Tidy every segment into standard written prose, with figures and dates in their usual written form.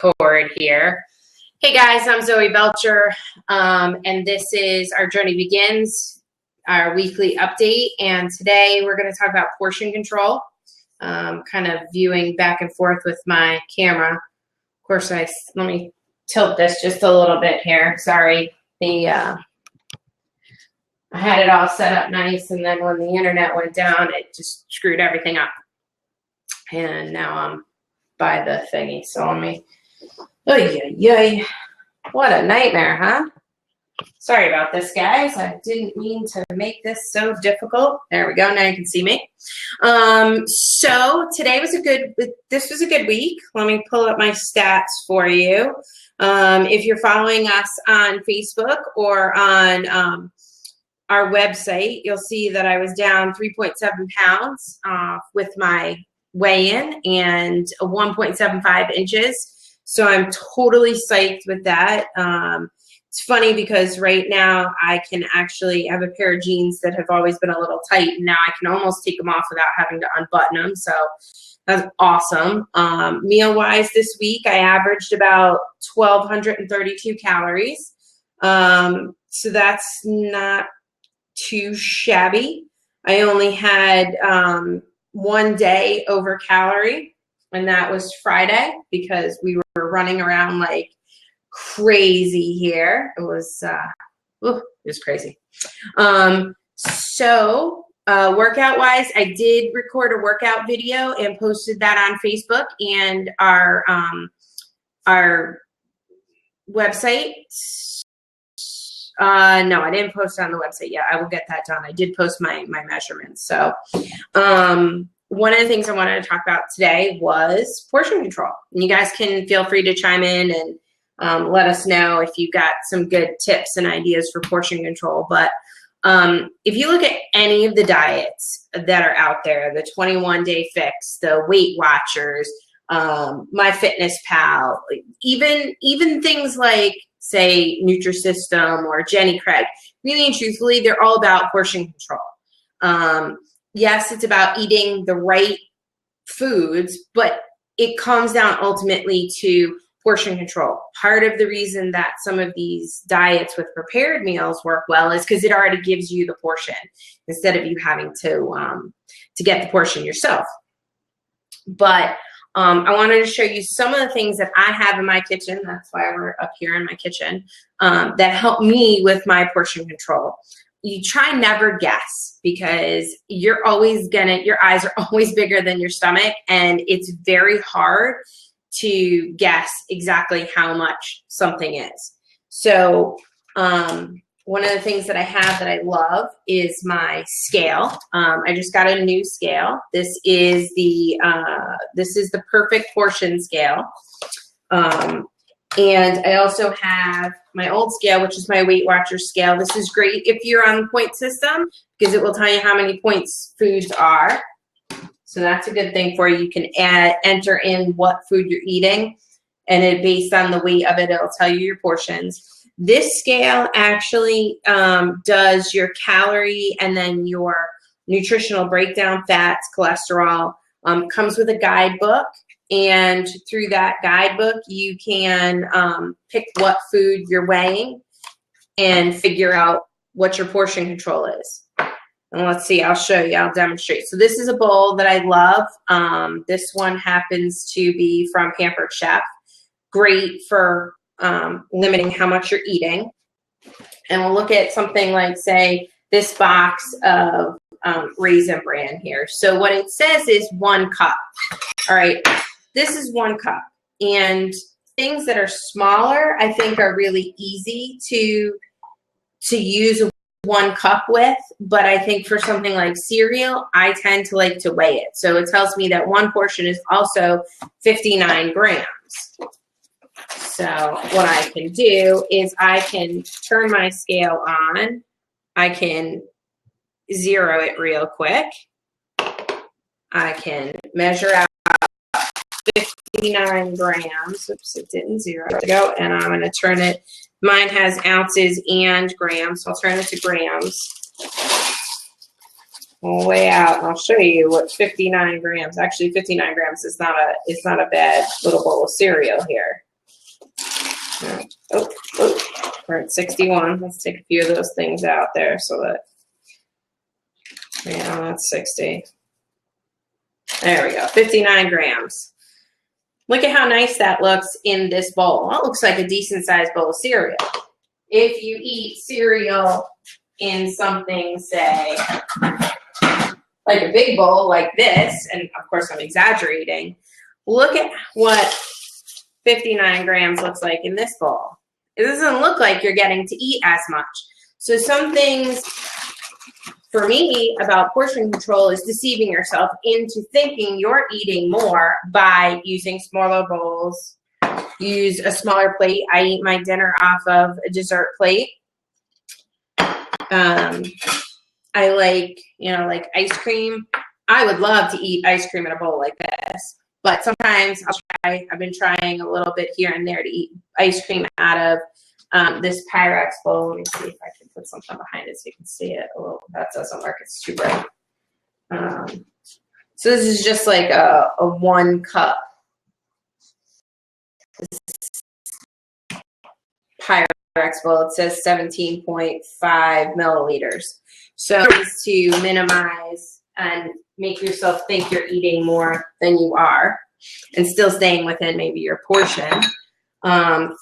record here. Hey guys, I'm Zoe Belcher, and this is Our Journey Begins, our weekly update. And today we're going to talk about portion control, kind of viewing back and forth with my camera. Of course, let me tilt this just a little bit here. Sorry, I had it all set up nice, and then when the internet went down, it just screwed everything up. And now I'm by the thingy, so let me. What a nightmare, huh? Sorry about this, guys. I didn't mean to make this so difficult. There we go. Now you can see me. So today was this was a good week. Let me pull up my stats for you. If you're following us on Facebook or on our website, you'll see that I was down 3.7 pounds with my weigh-in and 1.75 inches. So I'm totally psyched with that. It's funny because right now I can actually have a pair of jeans that have always been a little tight, and now I can almost take them off without having to unbutton them. So that's awesome. Meal-wise this week, I averaged about 1,232 calories. So that's not too shabby. I only had one day over calorie, and that was Friday because we were running around like crazy here. It was crazy. So workout wise, I did record a workout video and posted that on Facebook and our website. No, I didn't post it on the website yet. I will get that done. I did post my measurements. So one of the things I wanted to talk about today was portion control. And you guys can feel free to chime in and let us know if you've got some good tips and ideas for portion control. But if you look at any of the diets that are out there, the 21-day fix, the Weight Watchers, MyFitnessPal, even things like, say, Nutrisystem or Jenny Craig, really and truthfully, they're all about portion control. Yes, it's about eating the right foods, but it comes down ultimately to portion control. Part of the reason that some of these diets with prepared meals work well is because it already gives you the portion instead of you having to get the portion yourself. But I wanted to show you some of the things that I have in my kitchen. That's why we're up here in my kitchen, that help me with my portion control. You try never guess because your eyes are always bigger than your stomach, and it's very hard to guess exactly how much something is. So one of the things that I have that I love is my scale. I just got a new scale. This is the Perfect Portion Scale. And I also have my old scale, which is my Weight Watchers scale. This is great if you're on the point system because it will tell you how many points foods are. So that's a good thing for you. You can enter in what food you're eating, and based on the weight of it, it'll tell you your portions. This scale actually does your calorie and then your nutritional breakdown, fats, cholesterol. Comes with a guidebook. And through that guidebook, you can pick what food you're weighing and figure out what your portion control is. And let's see, I'll show you, I'll demonstrate. So this is a bowl that I love. This one happens to be from Pampered Chef. Great for limiting how much you're eating. And we'll look at something like, say, this box of Raisin Bran here. So what it says is 1 cup. All right. This is 1 cup, and things that are smaller, I think, are really easy to use 1 cup with, but I think for something like cereal, I tend to like to weigh it. So it tells me that 1 portion is also 59 grams. So what I can do is I can turn my scale on. I can zero it real quick. I can measure out 59 grams. Oops, it didn't zero. There we go. And I'm going to turn it. Mine has ounces and grams, so I'll turn it to grams. Way out, and I'll show you what 59 grams. Actually, 59 grams is not a bad little bowl of cereal here. Oh, we're at 61. Let's take a few of those things out there so that, yeah, that's 60. There we go, 59 grams. Look at how nice that looks in this bowl. That looks like a decent sized bowl of cereal. If you eat cereal in something, say, like a big bowl like this, and of course I'm exaggerating, look at what 59 grams looks like in this bowl. It doesn't look like you're getting to eat as much. So some things for me about portion control is deceiving yourself into thinking you're eating more by using smaller bowls. Use a smaller plate. I eat my dinner off of a dessert plate. I like, like ice cream. I would love to eat ice cream in a bowl like this, but sometimes I've been trying a little bit here and there to eat ice cream out of this Pyrex bowl. Let me see if I can put something behind it so you can see it a little. That doesn't work. It's too bright. So this is just like a 1 cup. Pyrex bowl. It says 17.5 milliliters. So it's to minimize and make yourself think you're eating more than you are and still staying within maybe your portion.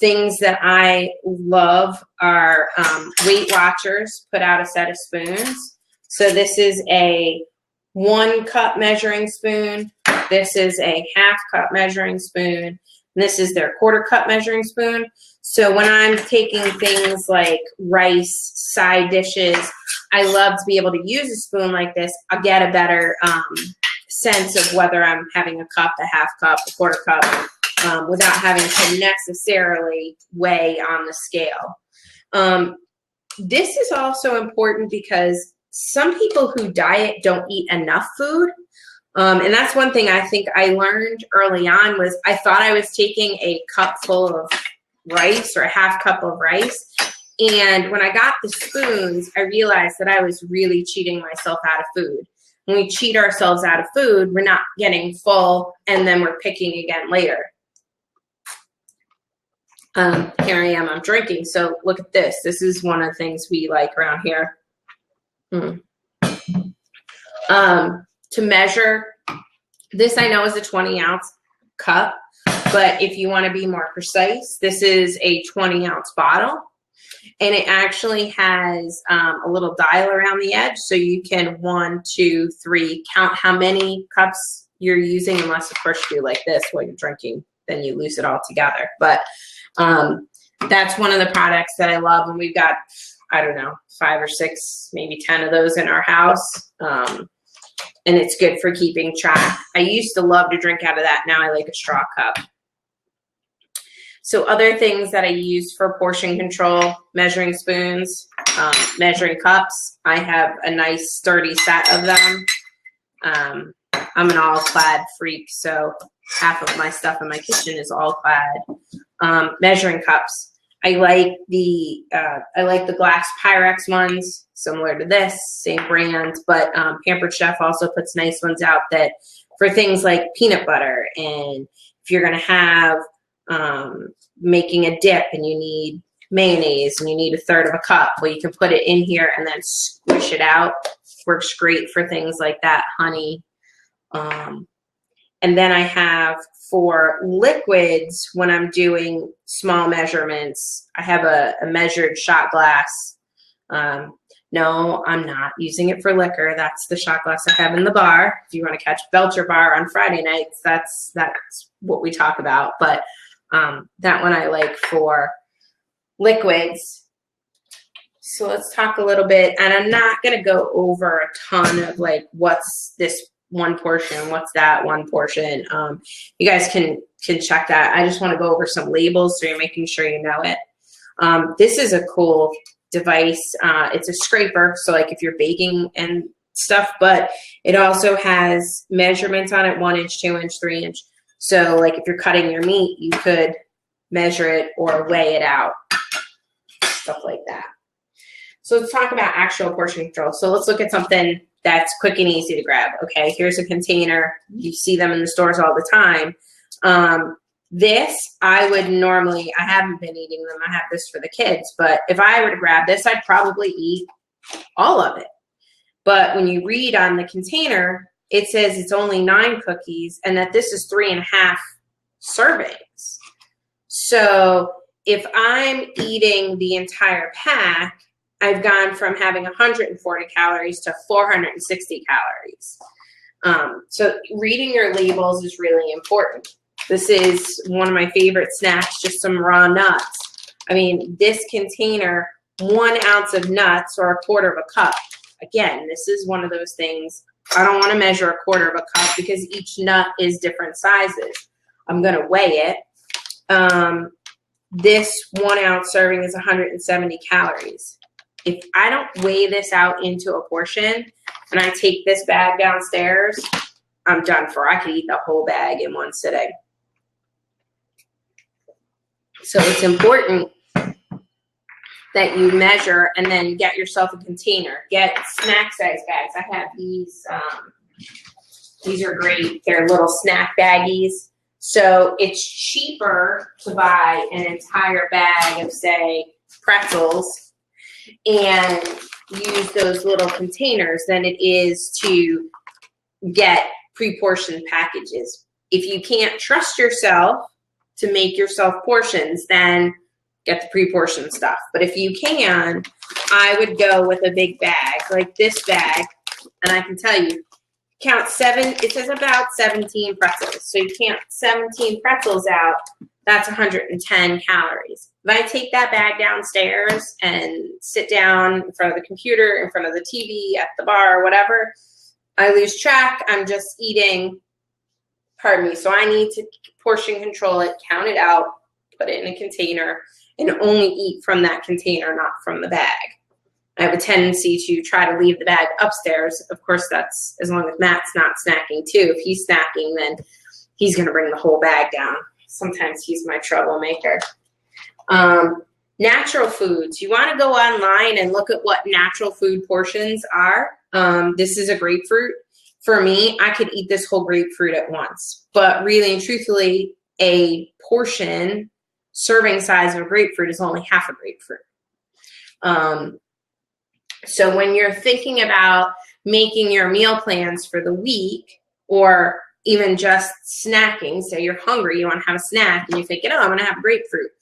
Things that I love are Weight Watchers put out a set of spoons. So this is a 1 cup measuring spoon. This is a 1/2 cup measuring spoon. This is their 1/4 cup measuring spoon. So when I'm taking things like rice, side dishes, I love to be able to use a spoon like this. I'll get a better sense of whether I'm having a cup, a 1/2 cup, a 1/4 cup, without having to necessarily weigh on the scale. This is also important because some people who diet don't eat enough food. And that's one thing I think I learned early on was I thought I was taking a cup full of rice or a 1/2 cup of rice. And when I got the spoons, I realized that I was really cheating myself out of food. When we cheat ourselves out of food, we're not getting full and then we're picking again later. Here I am, I'm drinking. So look at this. This is one of the things we like around here. To measure, this I know is a 20-ounce cup, but if you want to be more precise, this is a 20-ounce bottle. And it actually has a little dial around the edge, so you can 1, 2, 3 count how many cups you're using, unless of course you do like this while you're drinking, then you lose it all together. But that's one of the products that I love, and we've got, I don't know, 5 or 6, maybe 10 of those in our house. And it's good for keeping track. I used to love to drink out of that. Now I like a straw cup. So other things that I use for portion control, measuring spoons, measuring cups. I have a nice sturdy set of them. I'm an all-clad freak, so half of my stuff in my kitchen is all-clad. Measuring cups. I like the glass Pyrex ones, similar to this, same brand, but Pampered Chef also puts nice ones out that for things like peanut butter, and if you're going to have making a dip and you need mayonnaise and you need 1/3 of a cup, well, you can put it in here and then squish it out. Works great for things like that, honey. And then I have for liquids, when I'm doing small measurements, I have a measured shot glass. No, I'm not using it for liquor. That's the shot glass I have in the bar. If you want to catch Belcher Bar on Friday nights, that's what we talk about. But that one I like for liquids. So let's talk a little bit, and I'm not going to go over a ton of like what's this one portion, what's that one portion. You guys can check that. I just want to go over some labels so you're making sure you know it. This is a cool device. It's a scraper, so like if you're baking and stuff, but it also has measurements on it, 1 inch, 2 inch, 3 inch. So like if you're cutting your meat, you could measure it or weigh it out, stuff like that. So let's talk about actual portion control. So let's look at something that's quick and easy to grab. Okay, here's a container. You see them in the stores all the time. This, I would normally, I haven't been eating them. I have this for the kids, but if I were to grab this, I'd probably eat all of it. But when you read on the container, it says it's only 9 cookies and that this is 3.5 servings. So if I'm eating the entire pack, I've gone from having 140 calories to 460 calories. So reading your labels is really important. This is one of my favorite snacks, just some raw nuts. I mean, this container, 1 ounce of nuts or 1/4 of a cup. Again, this is one of those things, I don't want to measure 1/4 of a cup because each nut is different sizes. I'm going to weigh it. This 1 ounce serving is 170 calories. If I don't weigh this out into a portion and I take this bag downstairs, I'm done for. I could eat the whole bag in one sitting. So it's important that you measure and then get yourself a container. Get snack size bags. I have these. These are great. They're little snack baggies. So it's cheaper to buy an entire bag of, say, pretzels and use those little containers than it is to get pre-portioned packages. If you can't trust yourself to make yourself portions, then get the pre-portioned stuff. But if you can, I would go with a big bag, like this bag, and I can tell you, count 7, it says about 17 pretzels. So you count 17 pretzels out, that's 110 calories. If I take that bag downstairs and sit down in front of the computer, in front of the TV, at the bar, whatever, I lose track. I'm just eating, pardon me. So I need to portion control it, count it out, put it in a container, and only eat from that container, not from the bag. I have a tendency to try to leave the bag upstairs. Of course, that's as long as Matt's not snacking too. If he's snacking, then he's going to bring the whole bag down. Sometimes he's my troublemaker. Natural foods. You want to go online and look at what natural food portions are. This is a grapefruit. For me, I could eat this whole grapefruit at once. But really and truthfully, a portion serving size of a grapefruit is only half a grapefruit. So when you're thinking about making your meal plans for the week, or even just snacking, say you're hungry, you want to have a snack, and you're thinking, oh, I'm going to have a grapefruit.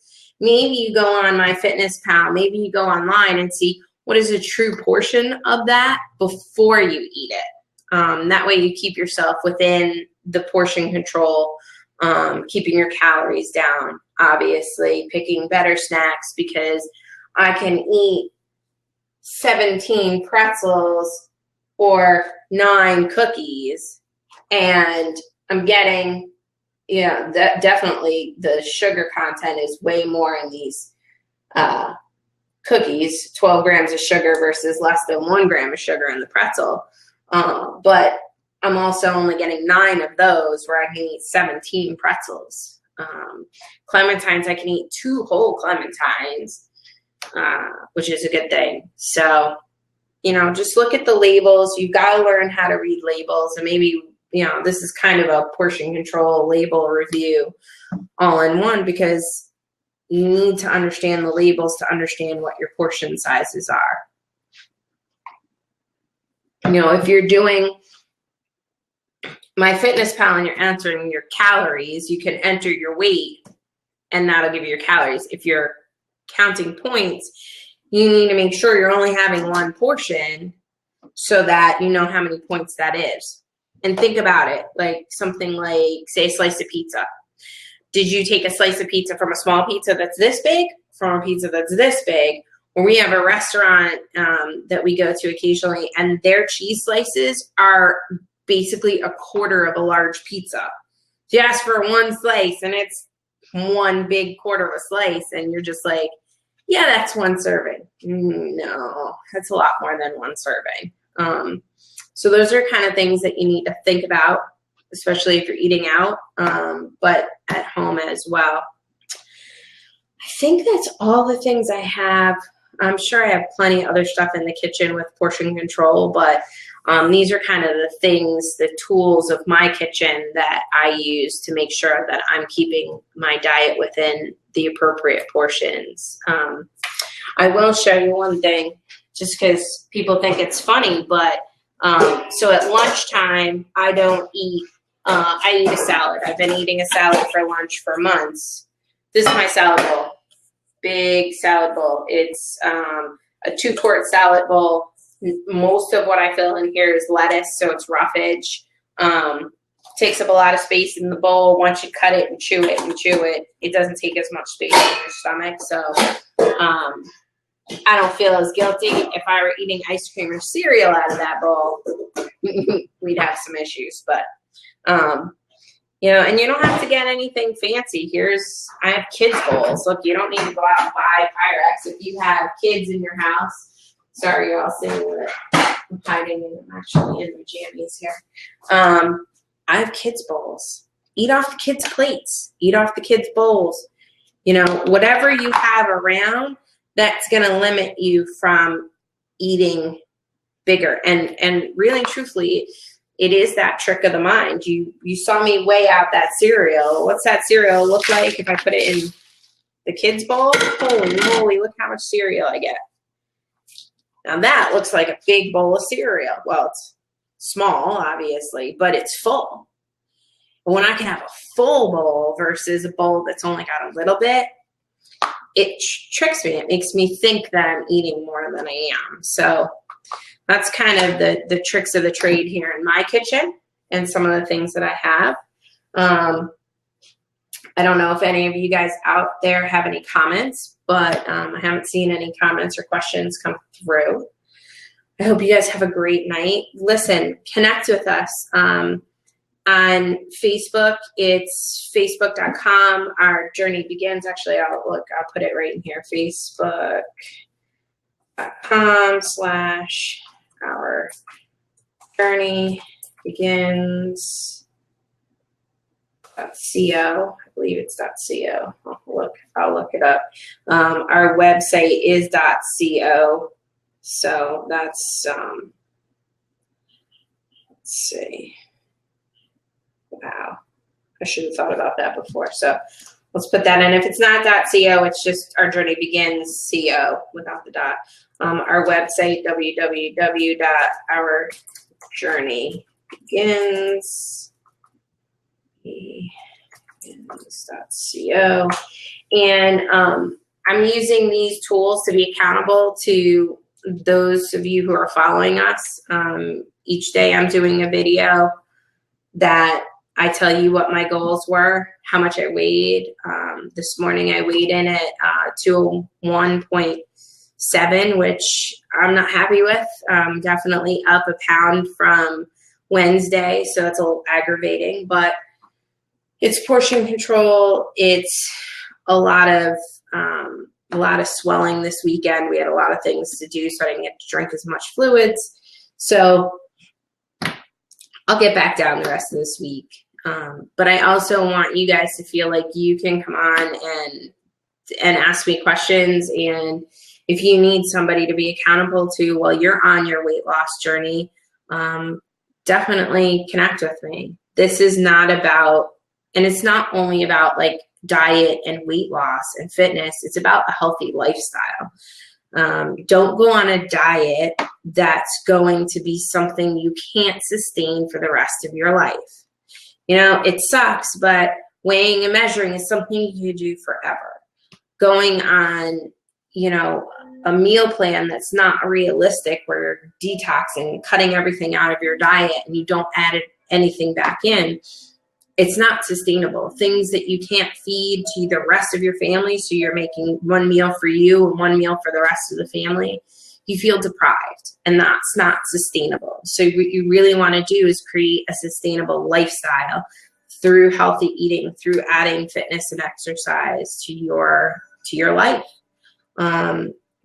Maybe you go on MyFitnessPal, maybe you go online and see what is a true portion of that before you eat it. That way you keep yourself within the portion control, keeping your calories down, obviously, picking better snacks, because I can eat 17 pretzels or 9 cookies, and I'm getting, definitely the sugar content is way more in these cookies, 12 grams of sugar versus less than 1 gram of sugar in the pretzel. But I'm also only getting 9 of those, where I can eat 17 pretzels. Clementines, I can eat 2 whole clementines, which is a good thing. So, just look at the labels. You've got to learn how to read labels, and maybe, this is kind of a portion control label review all in one, because you need to understand the labels to understand what your portion sizes are. If you're doing MyFitnessPal and you're entering your calories, you can enter your weight and that'll give you your calories. If you're counting points, you need to make sure you're only having 1 portion so that you know how many points that is. And think about it, like something like, say, a slice of pizza. Did you take a slice of pizza from a small pizza that's this big, from a pizza that's this big? Or we have a restaurant that we go to occasionally, and their cheese slices are basically 1/4 of a large pizza. You ask for 1 slice, and it's 1 big 1/4 of a slice, and you're just like, yeah, that's 1 serving. No, that's a lot more than 1 serving. So those are kind of things that you need to think about, especially if you're eating out, but at home as well. I think that's all the things I have. I'm sure I have plenty of other stuff in the kitchen with portion control, but These are kind of the things, the tools of my kitchen that I use to make sure that I'm keeping my diet within the appropriate portions. I will show you one thing just because people think it's funny, but so at lunchtime, I don't eat, I eat a salad. I've been eating a salad for lunch for months. This is my salad bowl, big salad bowl. It's a 2-quart salad bowl. Most of what I fill in here is lettuce, so it's roughage. Takes up a lot of space in the bowl. Once you cut it and chew it, it doesn't take as much space in your stomach. So I don't feel as guilty. If I were eating ice cream or cereal out of that bowl, we'd have some issues. But you know, and you don't have to get anything fancy. I have kids bowls. Look, you don't need to go out and buy Pyrex if you have kids in your house. Sorry, you're all seeing that I'm hiding and I'm actually in my jammies here. I have kids bowls. Eat off the kids' plates. Eat off the kids' bowls. You know, whatever you have around, that's going to limit you from eating bigger. And really and truthfully, it is that trick of the mind. You saw me weigh out that cereal. What's that cereal look like if I put it in the kids' bowl? Holy moly, look how much cereal I get. Now that looks like a big bowl of cereal. Well, it's small, obviously, but it's full. But when I can have a full bowl versus a bowl that's only got a little bit, it tricks me. It makes me think that I'm eating more than I am. So that's kind of the tricks of the trade here in my kitchen and some of the things that I have. I don't know if any of you guys out there have any comments, but I haven't seen any comments or questions come through. I hope you guys have a great night. Listen, connect with us on Facebook. It's facebook.com. Our journey begins. Actually, I'll put it right in here. Facebook.com/our journey begins. .co. I believe it's .co. I'll look it up. Our website is .co. So that's let's see. Wow. I should have thought about that before. So let's put that in. If it's not .co, it's just Our Journey Begins .co without the dot. Our website, www.ourjourneybegins.co. And I'm using these tools to be accountable to those of you who are following us. Each day I'm doing a video that I tell you what my goals were, how much I weighed. This morning I weighed in at 201.7, which I'm not happy with. Definitely up a pound from Wednesday, so it's a little aggravating, but it's portion control. It's a lot of swelling this weekend. We had a lot of things to do, so I didn't get to drink as much fluids. So I'll get back down the rest of this week. But I also want you guys to feel like you can come on and ask me questions. And if you need somebody to be accountable to while you're on your weight loss journey, definitely connect with me. This is not about, and it's not only about like diet and weight loss and fitness. It's about a healthy lifestyle. Don't go on a diet that's going to be something you can't sustain for the rest of your life. You know, it sucks, but weighing and measuring is something you do forever. Going on, you know, a meal plan that's not realistic, where you're detoxing, cutting everything out of your diet and you don't add anything back in, it's not sustainable. Things that you can't feed to the rest of your family, so you're making one meal for you and one meal for the rest of the family, you feel deprived, and that's not sustainable. So what you really want to do is create a sustainable lifestyle through healthy eating, through adding fitness and exercise to your life.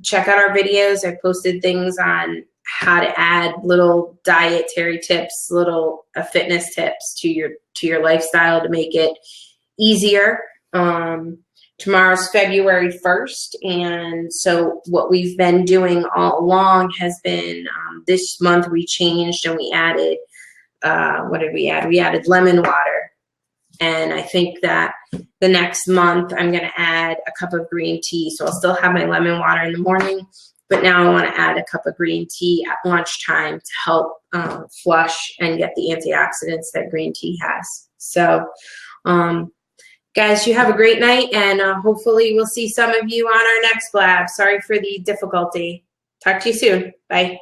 Check out our videos. I posted things on how to add little dietary tips, little fitness tips to your lifestyle to make it easier. Tomorrow's February 1st, and so what we've been doing all along has been this month we changed and we added, what did we add? We added lemon water, and I think that the next month I'm going to add a cup of green tea. So I'll still have my lemon water in the morning, but now I want to add a cup of green tea at lunchtime to help flush and get the antioxidants that green tea has. So, guys, you have a great night, and hopefully we'll see some of you on our next Blab. Sorry for the difficulty. Talk to you soon. Bye.